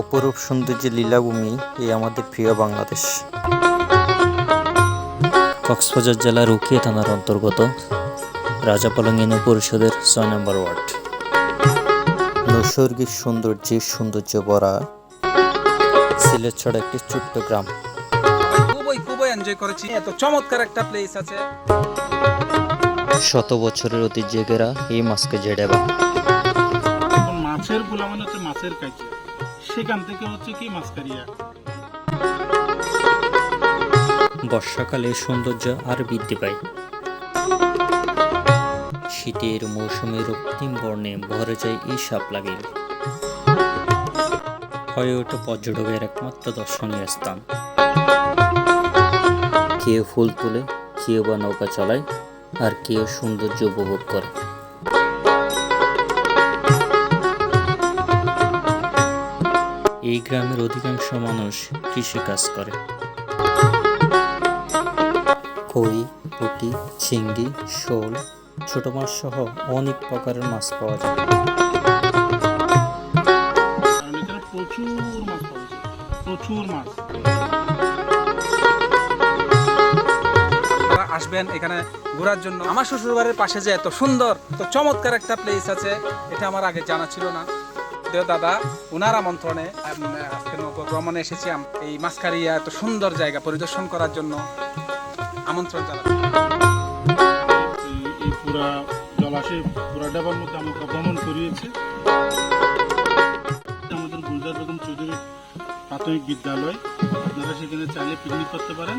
অপরূপ সৌন্দর্যের লীলাভূমি এই আমাদের প্রিয় বাংলাদেশ। কক্সবাজার জেলার উখিয়া থানার অন্তর্গত রাজাপালং ইউনিয়ন পরিষদের ৬ নম্বর ওয়ার্ড। নৈসর্গিক সৌন্দর্যে ভরা সিলেট ছাড়া একটি ছোট্ট গ্রাম। খুবই এনজয় করেছি। এত চমৎকার একটা প্লেস আছে। শত বছরের ঐতিহ্যে ঘেরা এই মাছকে জেডেবা। মাছের পোলা মানে হচ্ছে মাছের কাইচা, সেখান থেকে হচ্ছে কি মাছকারিয়া। বর্ষাকালে সৌন্দর্য আর বৃদ্ধি পায়। শীতের মৌসুমে রক্তিম বর্ণে ভরে যায় এই শাপলা বিল। হয়ে ওঠে পর্যটকের একমাত্র দর্শনীয় স্থান। কেউ ফুল তুলে, কেউ বা নৌকা চালায়, আর কেউ সৌন্দর্য উপভোগ করে। এই গ্রামের অধিকাংশ মানুষ কৃষিকাজ করে। কই, পুঁটি, চিংড়ি, শোল, ছোট মাছ সহ অনেক প্রকারের মাছ পাওয়া যায়। কারণ এখানে প্রচুর মাছ পাওয়া যায়, প্রচুর মাছ। আসবেন এখানে ঘোরার জন্য। আমার শ্বশুরবাড়ির পাশে যে এত সুন্দর, এত চমৎকার একটা প্লেস আছে, এটা আমার আগে জানা ছিল না। দাদা ওনার আমন্ত্রণে আজকে ভ্রমণে এসেছি এই মাছকারিয়া এত সুন্দর জায়গা পরিদর্শন করার জন্য আমন্ত্রণ জানাচ্ছি। এই পুরা জলাশয় পুরা ডাবার মধ্যে আমাকে ভ্রমণ করিয়েছে আমাদের গুলজার বেগম চৌধুরী প্রাথমিক বিদ্যালয়। আপনারা সেখানে চাইলে পিকনিক করতে পারেন।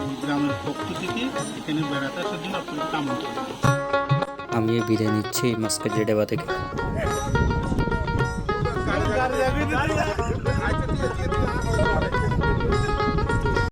এই গ্রামের পক্ষ থেকে এখানে বেড়াতে আসার জন্য আপনাদের আমন্ত্রণ। আমি বিদায় নিচ্ছি এই মাছকে জেডেবা থেকে।